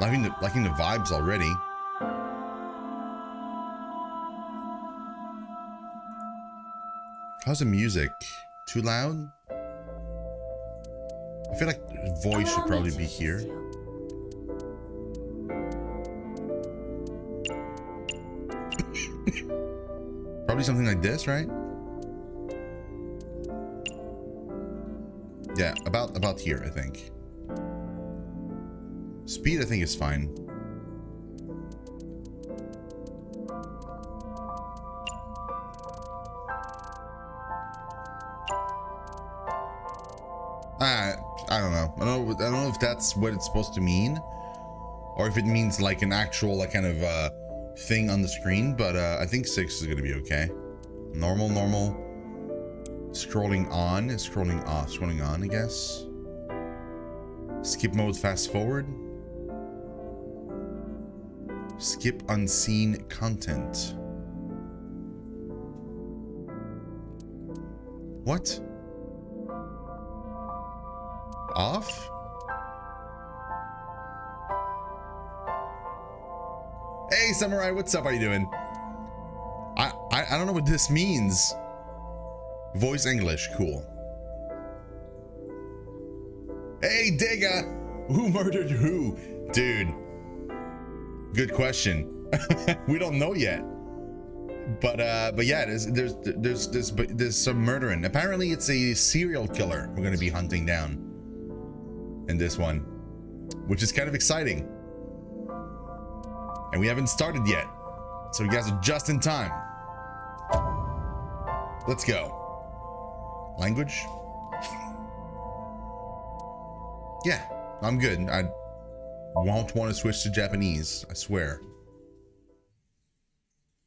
Liking the vibes already. How's the music? Too loud? I feel like voice should probably be here. Probably something like this, right? Yeah, about here, I think. Speed, I think, is fine. I don't know. I don't know if that's what it's supposed to mean, or if it means like an actual like kind of thing on the screen. But I think 6 is gonna be okay. Normal. Scrolling on, scrolling off, scrolling on, I guess. Skip mode, fast forward. Skip unseen content. What? Off? Hey Samurai, what's up? How you doing? I don't know what this means. Voice English, cool. Hey Dega! Who murdered who? Dude. Good question. We don't know yet. But yeah, there's some murdering. Apparently it's a serial killer we're gonna be hunting down in this one, which is kind of exciting. And we haven't started yet, so you guys are just in time. Let's go. Language? Yeah, I'm good. I won't want to switch to Japanese, I swear.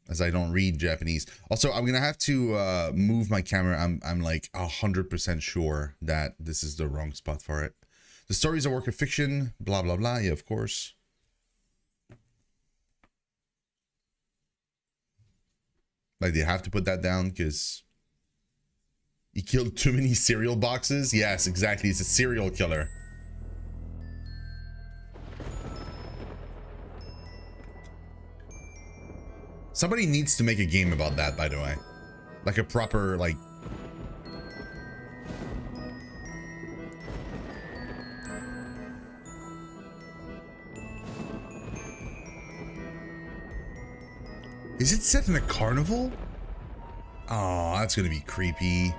As I don't read Japanese. Also, I'm gonna have to move my camera. I'm like 100% sure that this is the wrong spot for it. The story is a work of fiction, blah blah blah. Yeah, of course. Like, they have to put that down because he killed too many cereal boxes. Yes, exactly. He's a serial killer. Somebody needs to make a game about that, by the way. Like a proper, like... Is it set in a carnival? Oh, that's gonna be creepy.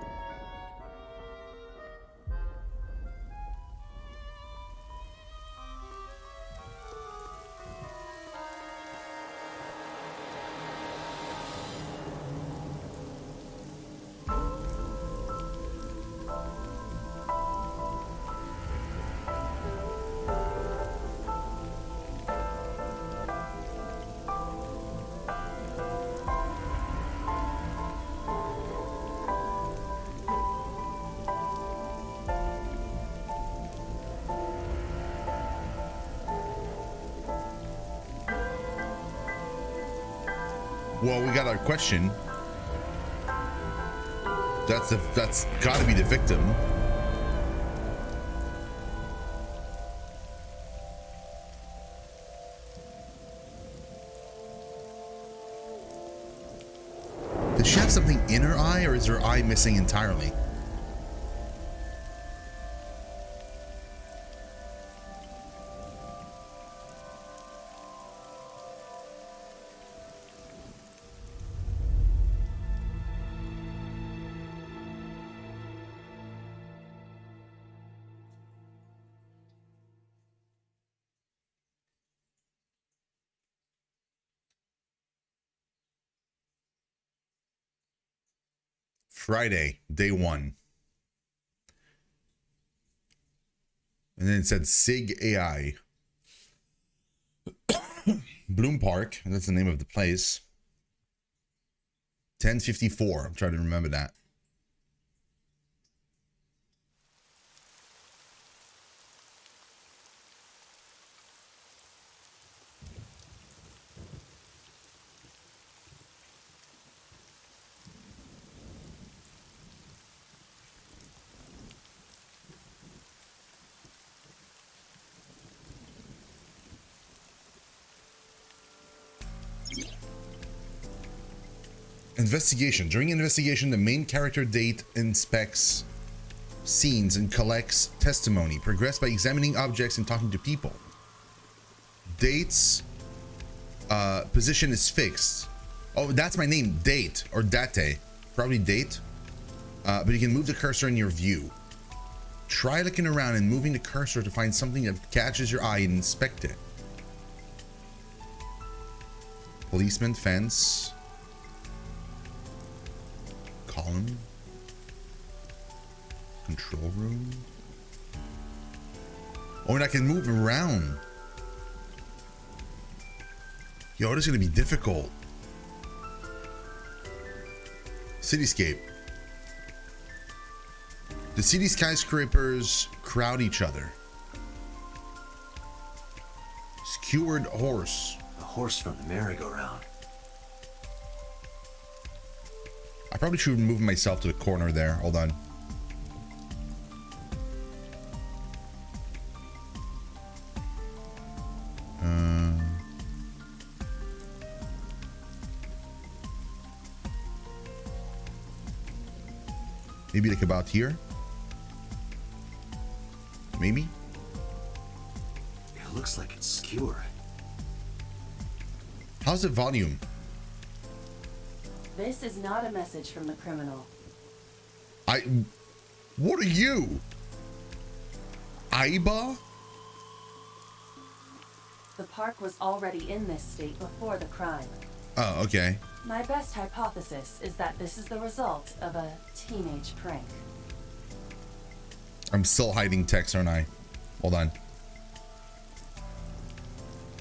Well, we got our question. That's got to be the victim. Does she have something in her eye, or is her eye missing entirely? Friday, day 1. And then it said SIG AI. Bloom Park, that's the name of the place. 10:54. I'm trying to remember that. Investigation. During investigation, the main character Date inspects scenes and collects testimony. Progress by examining objects and talking to people. Date's position is fixed. Oh, that's my name, Date or Date. Probably Date. But you can move the cursor in your view. Try looking around and moving the cursor to find something that catches your eye and inspect it. Policeman, fence, column, control room. Oh, and I can move around. Yo, this is gonna be difficult. Cityscape. The city skyscrapers crowd each other. Skewered horse. A horse from the merry-go-round. I probably should move myself to the corner there. Hold on. Maybe like about here. Maybe. It looks like it's skewered. How's the volume? This is not a message from the criminal. What are you? Aiba? The park was already in this state before the crime. Oh, okay. My best hypothesis is that this is the result of a teenage prank. I'm still hiding text, aren't I? Hold on.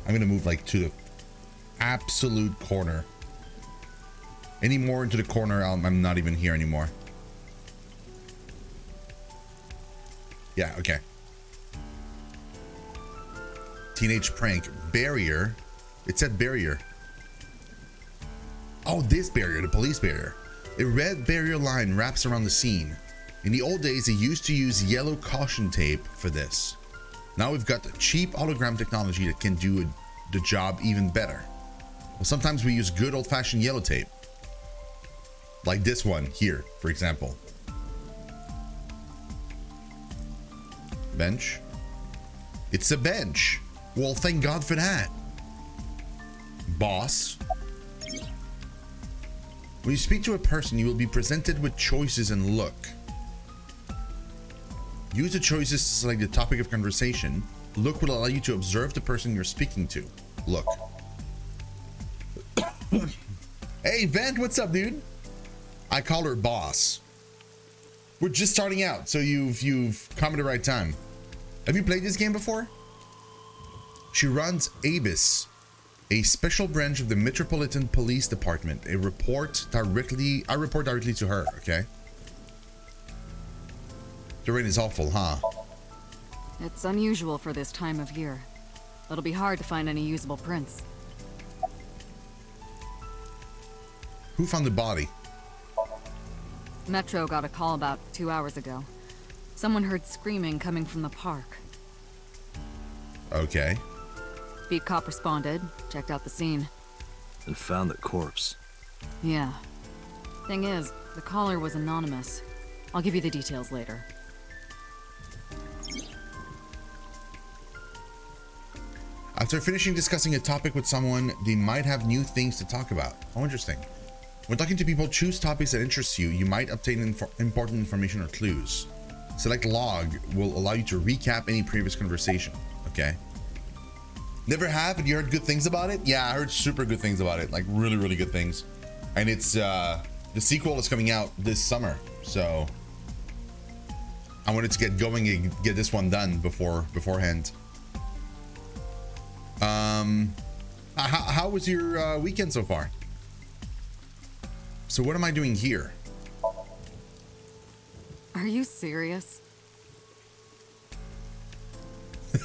I'm gonna move like to the absolute corner. Any more into the corner, I'm not even here anymore. Yeah, okay. Teenage prank. Barrier. It said barrier. Oh, this barrier, the police barrier. A red barrier line wraps around the scene. In the old days, they used to use yellow caution tape for this. Now we've got the cheap hologram technology that can do the job even better. Well, sometimes we use good old-fashioned yellow tape. Like this one here, for example. Bench. It's a bench. Well, thank God for that. Boss. When you speak to a person, you will be presented with choices and look. Use the choices to select the topic of conversation. Look will allow you to observe the person you're speaking to. Look. Hey, Vent, what's up, dude? I call her boss. We're just starting out, so you've come at the right time. Have you played this game before? She runs ABIS, a special branch of the Metropolitan Police Department. I report directly to her, okay? The rain is awful, huh? It's unusual for this time of year. It'll be hard to find any usable prints. Who found the body? Metro got a call about 2 hours ago. Someone heard screaming coming from the park. Okay. Beat cop responded, checked out the scene. And found the corpse. Yeah. Thing is, the caller was anonymous. I'll give you the details later. After finishing discussing a topic with someone, they might have new things to talk about. Oh, interesting. When talking to people, choose topics that interest you. You might obtain important information or clues. Select log will allow you to recap any previous conversation. Okay. Never have, but you heard good things about it? Yeah, I heard super good things about it. Like really, really good things. And it's, the sequel is coming out this summer. So I wanted to get going and get this one done beforehand. How was your weekend so far? So what am I doing here? Are you serious?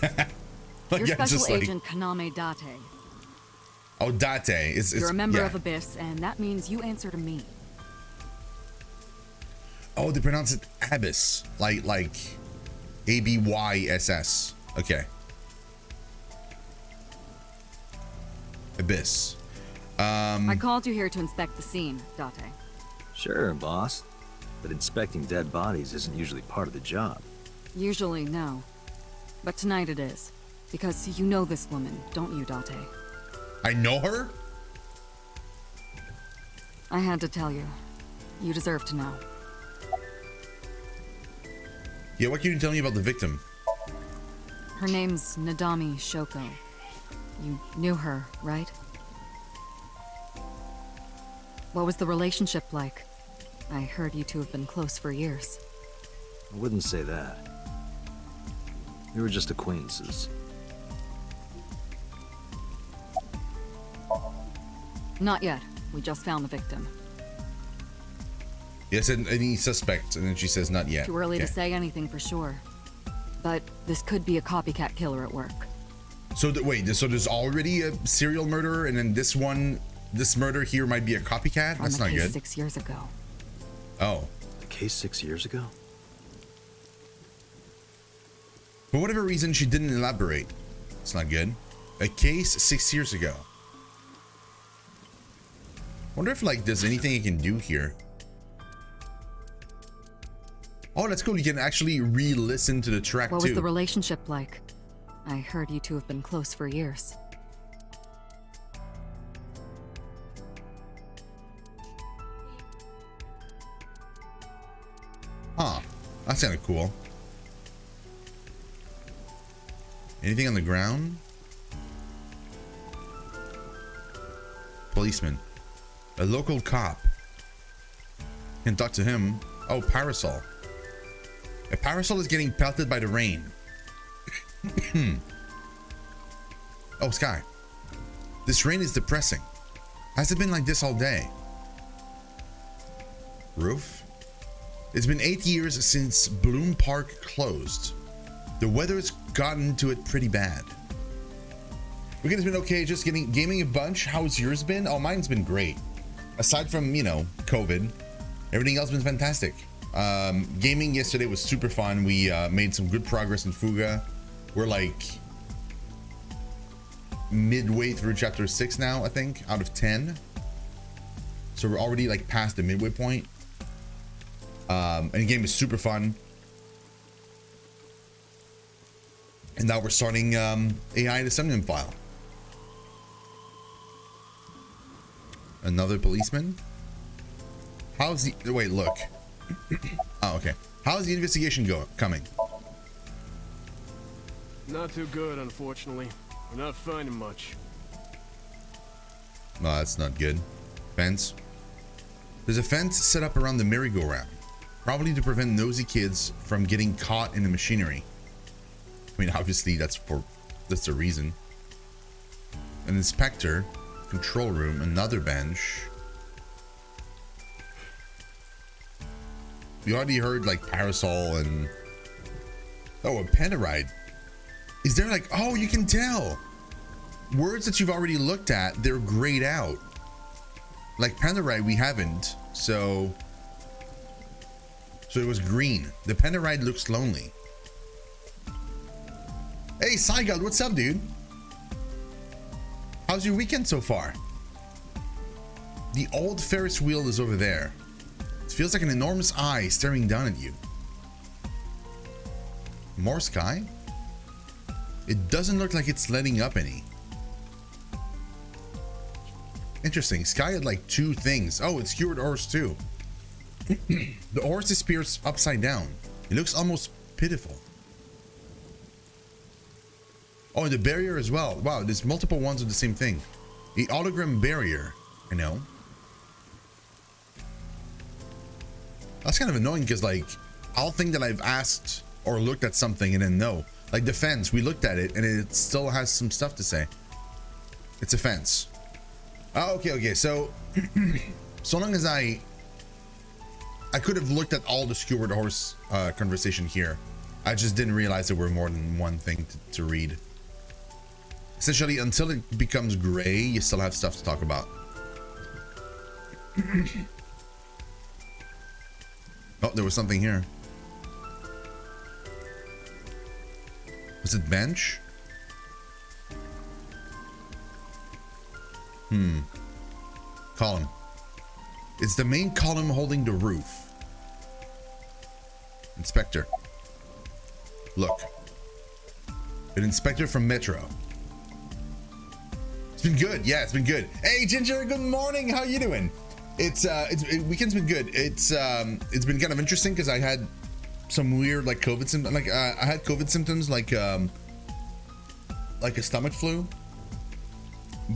Like, You're yeah, Special like, Agent Kaname Date. oh, Date is. You're a member yeah. of Abyss, and that means you answer to me. Oh, they pronounce it Abyss, like ABYSS. Okay. Abyss. I called you here to inspect the scene, Date. Sure, boss. But inspecting dead bodies isn't usually part of the job. Usually, no. But tonight it is. Because you know this woman, don't you, Date? I know her? I had to tell you. You deserve to know. Yeah, what can you tell me about the victim? Her name's Nadami Shoko. You knew her, right? What was the relationship like? I heard you two have been close for years. I wouldn't say that. We were just acquaintances. Not yet. We just found the victim. Yes, and any suspects, and then she says not yet. Too early to Okay. say anything for sure. But this could be a copycat killer at work. So wait, so there's already a serial murderer, and then this murder here might be a copycat? From That's the not case good. 6 years ago. Oh. The case 6 years ago? For whatever reason, she didn't elaborate. It's not good. A case 6 years ago. Wonder if like there's anything you can do here. Oh, that's cool. You can actually re-listen to the track What too. was the relationship like? I heard you two have been close for years. Huh. That's kind of cool. Anything on the ground? Policeman. A local cop. Can talk to him. Oh, parasol. A parasol is getting pelted by the rain. Oh, Sky. This rain is depressing. Has it been like this all day? Roof? It's been 8 years since Bloom Park closed. The weather's gotten to it pretty bad. Weekend's been okay, just gaming a bunch. How's yours been? Oh, mine's been great. Aside from, you know, COVID, everything else has been fantastic. Gaming yesterday was super fun. We made some good progress in Fuga. We're like midway through chapter 6 now, I think, out of 10. So we're already like past the midway point. And the game is super fun. And now we're starting AI the Somnium File. Another policeman? How's the... Wait, look. Oh, okay. How's the investigation coming? Not too good, unfortunately. We're not finding much. No, that's not good. Fence. There's a fence set up around the merry-go-round. Probably to prevent nosy kids from getting caught in the machinery. I mean, obviously that's the reason. An inspector, control room, another bench. We already heard like parasol and oh, a pentaride. Is there like, oh, you can tell words that you've already looked at, they're grayed out. Like pentaride we haven't, so it was green. The pentaride looks lonely. Hey, Saigal, what's up, dude? How's your weekend so far? The old Ferris wheel is over there. It feels like an enormous eye staring down at you. More sky? It doesn't look like it's letting up any. Interesting. Sky had like two things. Oh, it's skewered horse too. The horse is pierced upside down. It looks almost pitiful. Oh, and the barrier as well. Wow, there's multiple ones of the same thing. The hologram barrier. I know. That's kind of annoying because like I'll think that I've asked or looked at something and then no. Like the fence, we looked at it and it still has some stuff to say. It's a fence. Oh, okay. So, so long as I could have looked at all the skewered horse conversation here. I just didn't realize there were more than one thing to read. Essentially, until it becomes gray, you still have stuff to talk about. Oh, there was something here. Was it bench? Column. It's the main column holding the roof. Inspector. Look. An inspector from Metro. It's been good. Yeah, it's been good. Hey, Ginger, good morning. How you doing? Weekend's been good. It's been kind of interesting because I had some weird like COVID symptoms. Like I had COVID symptoms like a stomach flu.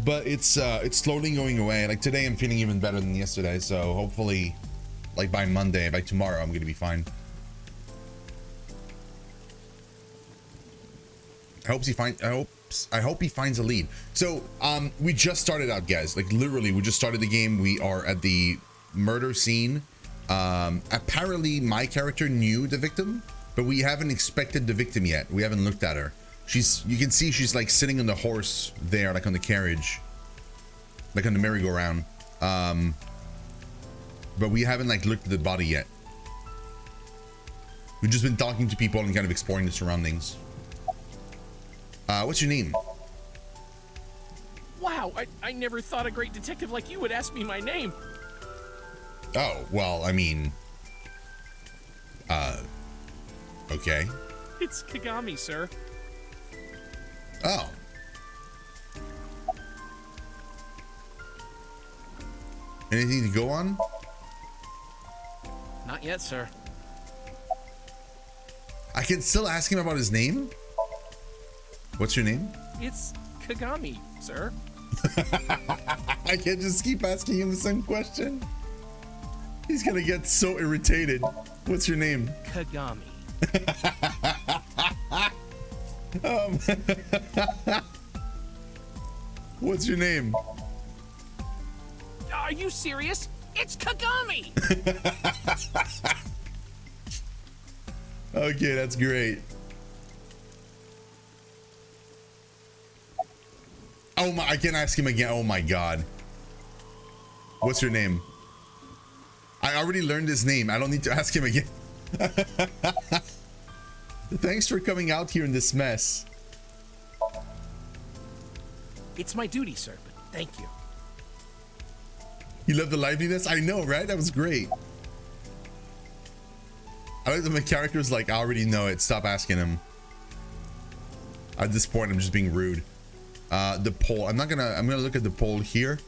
But it's slowly going away. Like today I'm feeling even better than yesterday. So hopefully like by Monday, by tomorrow, I'm gonna be fine. I hope he finds a lead. So we just started out, guys. Like literally we just started the game. We are at the murder scene. Apparently my character knew the victim, but we haven't inspected the victim yet. We haven't looked at her. You can see she's like sitting on the horse there, like on the carriage, like on the merry-go-round. But we haven't like looked at the body yet. We've just been talking to people and kind of exploring the surroundings. What's your name? Wow, I never thought a great detective like you would ask me my name. Oh, well, I mean, okay. It's Kagami, sir. Oh. Anything to go on? Not yet, sir. I can still ask him about his name? What's your name? It's Kagami, sir. I can't just keep asking him the same question. He's gonna get so irritated. What's your name? Kagami. What's your name? Are you serious? It's Kagami! Okay, that's great. Oh my, I can ask him again. Oh my god. What's your name? I already learned his name. I don't need to ask him again. Thanks for coming out here in this mess. It's my duty, sir, but thank you. You love the liveliness? I know, right? That was great. I like that my character's like, I already know it. Stop asking him. At this point, I'm just being rude. The pole. I'm gonna look at the pole here.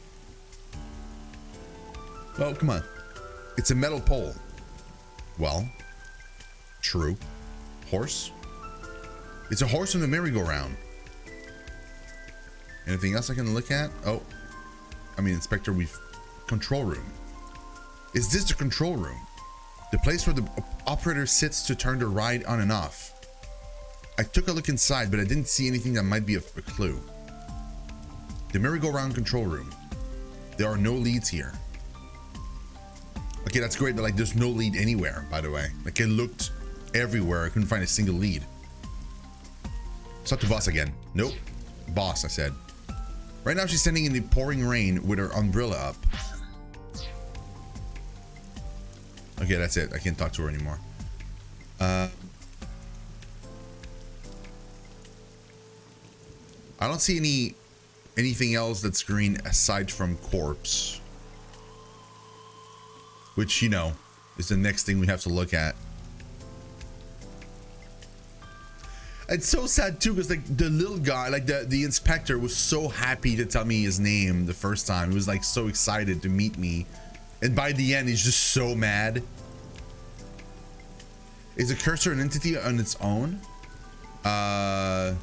Oh, come on. It's a metal pole. Well, true. Horse. It's a horse on the merry-go-round. Anything else I can look at? Oh, I mean, Inspector, control room. Is this the control room? The place where the operator sits to turn the ride on and off. I took a look inside, but I didn't see anything that might be a clue. The merry-go-round control room. There are no leads here. Okay, that's great, but like there's no lead anywhere, by the way. Like I looked everywhere, I couldn't find a single lead. It's not the boss again. Nope. Boss, I said. Right now she's standing in the pouring rain with her umbrella up. Okay, that's it. I can't talk to her anymore. I don't see anything else that's green aside from corpse. Which, you know, is the next thing we have to look at. It's so sad too, because like the little guy, like the inspector was so happy to tell me his name the first time. He was like so excited to meet me. And by the end, he's just so mad. Is a cursor an entity on its own? I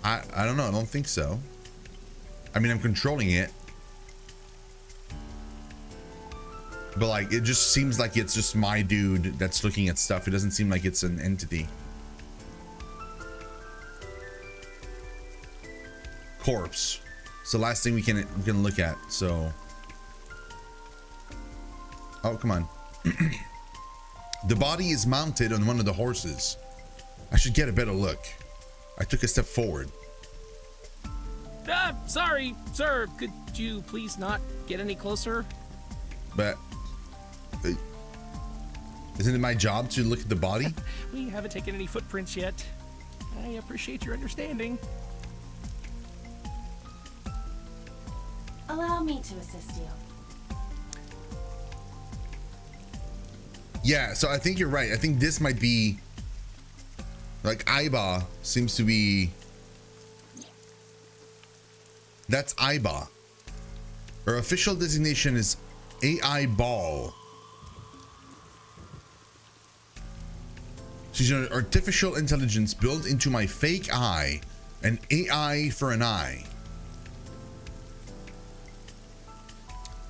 don't know. I don't think so. I mean, I'm controlling it. But like, it just seems like it's just my dude that's looking at stuff. It doesn't seem like it's an entity. Corpse. It's the last thing we can look at. So, oh come on. The body is mounted on one of the horses. I should get a better look. I took a step forward. Sorry, sir. Could you please not get any closer? But isn't it my job to look at the body? We haven't taken any footprints yet. I appreciate your understanding. Allow me to assist you. Yeah, so I think you're right. I think this might be like Aiba seems to be. That's Aiba. Her official designation is AI Ball. She's an artificial intelligence built into my fake eye, an AI for an eye.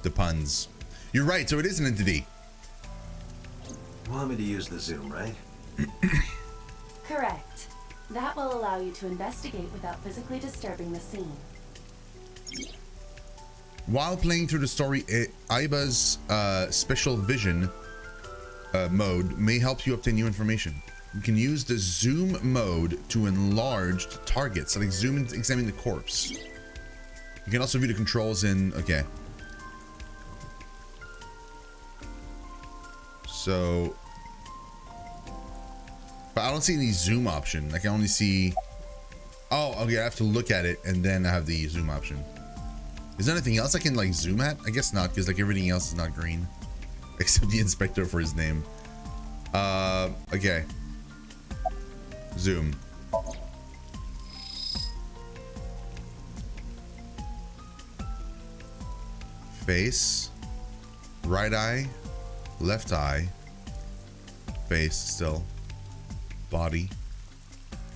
The puns. You're right, so it is an entity. You want me to use the zoom, right? Correct. That will allow you to investigate without physically disturbing the scene. While playing through the story, Aiba's special vision mode may help you obtain new information. You can use the zoom mode to enlarge the targets, like zoom and examine the corpse. You can also view the controls in, okay. So, but I don't see any zoom option. I can only see, oh, okay, I have to look at it and then I have the zoom option. Is there anything else I can like zoom at? I guess not, because like everything else is not green. Except the inspector for his name. Okay. Zoom. Face. Right eye. Left eye. Face still. Body.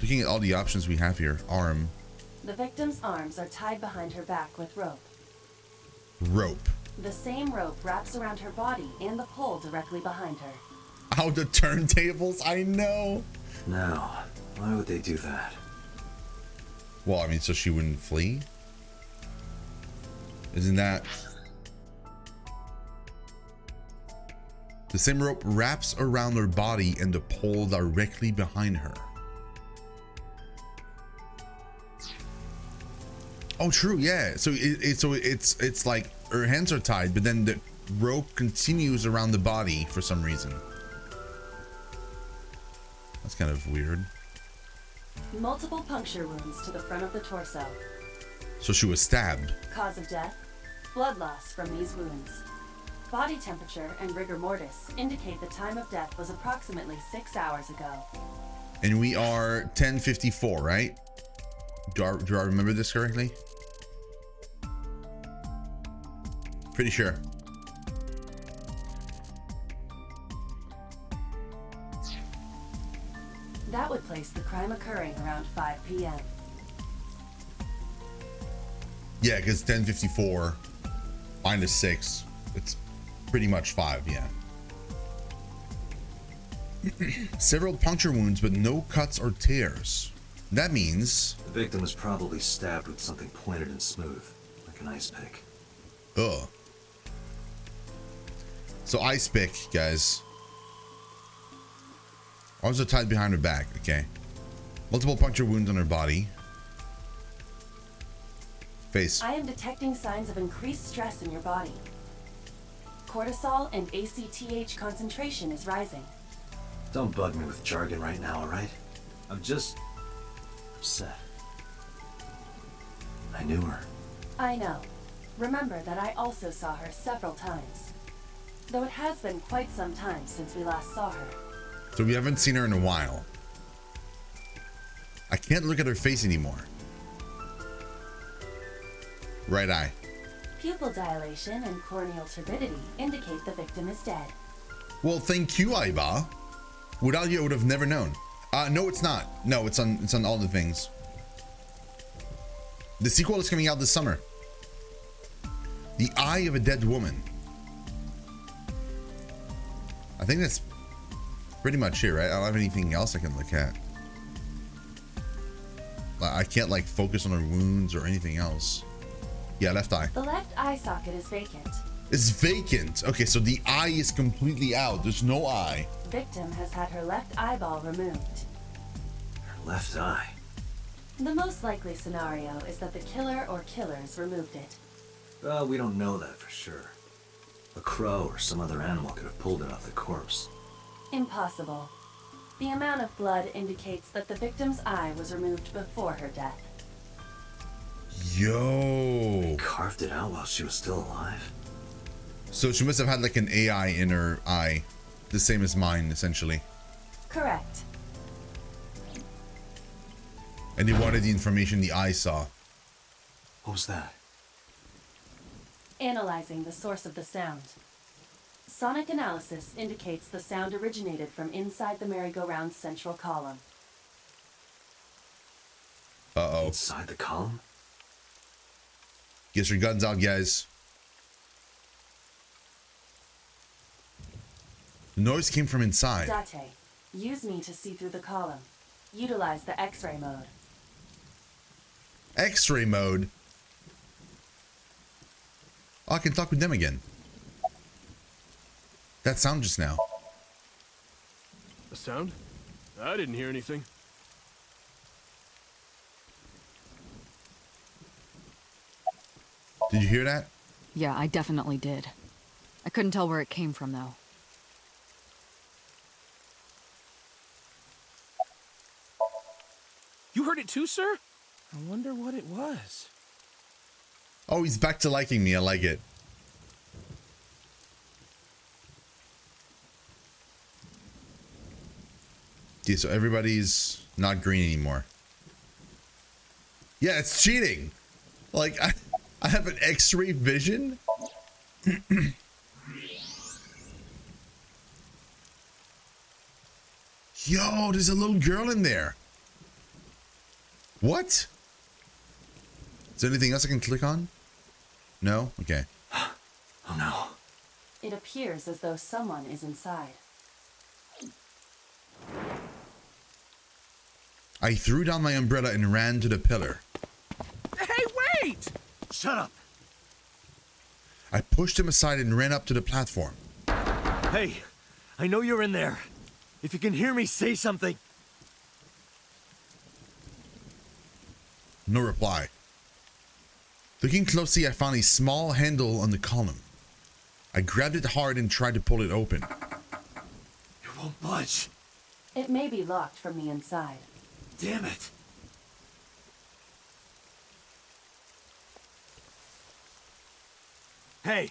Looking at all the options we have here. Arm. The victim's arms are tied behind her back with rope. Rope. The same rope wraps around her body and the pole directly behind her. Oh, the turntables, I know. No. Why would they do that? Well, I mean, so she wouldn't flee? Isn't that... The same rope wraps around her body and the pole directly behind her. Oh, true, yeah. So it's like her hands are tied, but then the rope continues around the body for some reason. That's kind of weird. Multiple puncture wounds to the front of the torso. So she was stabbed. Cause of death? Blood loss from these wounds. Body temperature and rigor mortis indicate the time of death was approximately 6 hours ago. And we are 10:54, right? Do I remember this correctly? Pretty sure. That would place the crime occurring around 5 p.m. Yeah, because 10:54 minus 6, it's pretty much 5, yeah. Several puncture wounds, but no cuts or tears. That means... The victim was probably stabbed with something pointed and smooth, like an ice pick. Ugh. So ice pick, guys. Arms are tied behind her back, okay. Multiple puncture wounds on her body. Face. I am detecting signs of increased stress in your body. Cortisol and ACTH concentration is rising. Don't bug me with jargon right now, alright? I'm just... upset. I knew her. I know. Remember that I also saw her several times. Though it has been quite some time since we last saw her. So we haven't seen her in a while. I can't look at her face anymore. Right eye. Pupil dilation and corneal turbidity indicate the victim is dead. Well, thank you, Aiba. Without you, I would have never known. No, it's not. No, it's on all the things. The sequel is coming out this summer. The Eye of a Dead Woman. I think that's pretty much it, right? I don't have anything else I can look at. I can't like focus on her wounds or anything else. Yeah, left eye. The left eye socket is vacant. It's vacant. Okay, so the eye is completely out. There's no eye. Victim has had her left eyeball removed. Her left eye. The most likely scenario is that the killer or killers removed it. Well, we don't know that for sure. A crow or some other animal could have pulled it off the corpse. Impossible. The amount of blood indicates that the victim's eye was removed before her death. Yo. Carved it out while she was still alive? So she must have had like an AI in her eye. The same as mine, essentially. Correct. And he wanted the information the eye saw. What was that? Analyzing the source of the sound. Sonic analysis indicates the sound originated from inside the merry-go-round's central column. Uh-oh. Inside the column? Get your guns out, guys. The noise came from inside. Date, use me to see through the column. Utilize the X-ray mode. X-ray mode. Oh, I can talk with them again. That sound just now. A sound? I didn't hear anything. Did you hear that? Yeah, I definitely did. I couldn't tell where it came from, though. You heard it too, sir? I wonder what it was. Oh, he's back to liking me. I like it. Okay, so everybody's not green anymore. Yeah, it's cheating. Like, I have an X-ray vision. Yo, there's a little girl in there. What? Is there anything else I can click on? No? Okay. Oh no. It appears as though someone is inside. I threw down my umbrella and ran to the pillar. Hey, wait! Shut up! I pushed him aside and ran up to the platform. Hey, I know you're in there. If you can hear me, say something. No reply. Looking closely, I found a small handle on the column. I grabbed it hard and tried to pull it open. It won't budge. It may be locked from the inside. Damn it. Hey,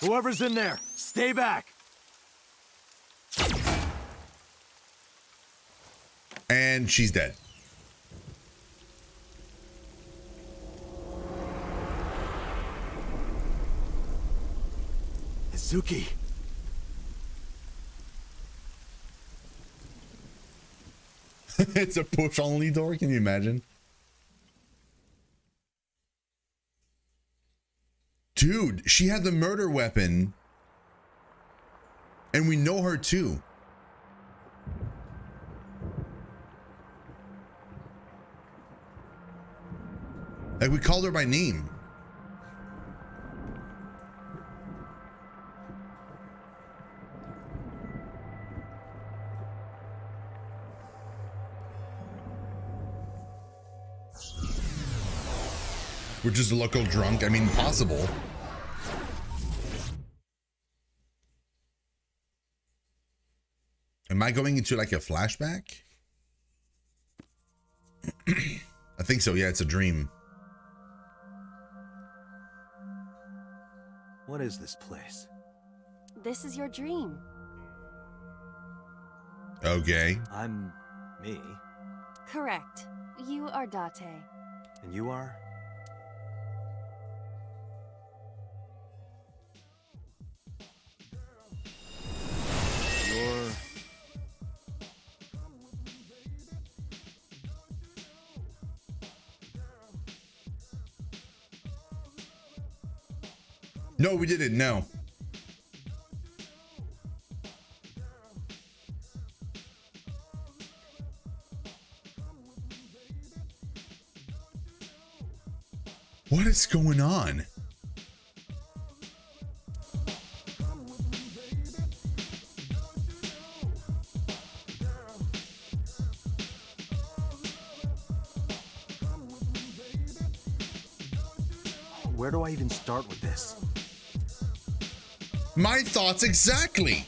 whoever's in there, stay back. And she's dead. Izuki. It's a push-only door, can you imagine? Dude, she had the murder weapon. And we know her too. Like, we called her by name. We're just a local drunk. I mean, possible. Am I going into like a flashback? I think so. Yeah, it's a dream. What is this place? This is your dream. Okay. I'm me. Correct. You are Date. And you are? You're... No, we didn't. No. What is going on? Where do I even start with this? My thoughts exactly.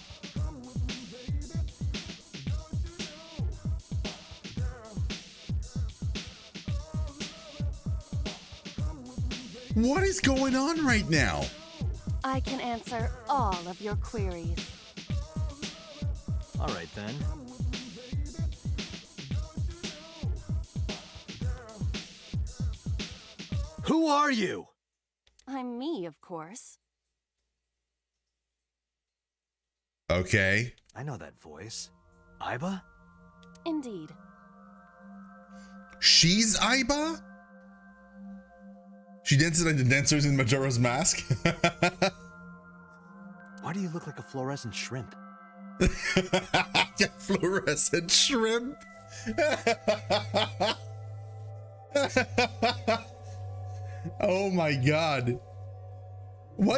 What is going on right now? I can answer all of your queries. All right then. Who are you? I'm me, of course. Okay. I know that voice. Iba? Indeed. She's Aiba? She dances like the dancers in Majora's Mask? Why do you look like a fluorescent shrimp? Yeah, fluorescent shrimp. Oh my god.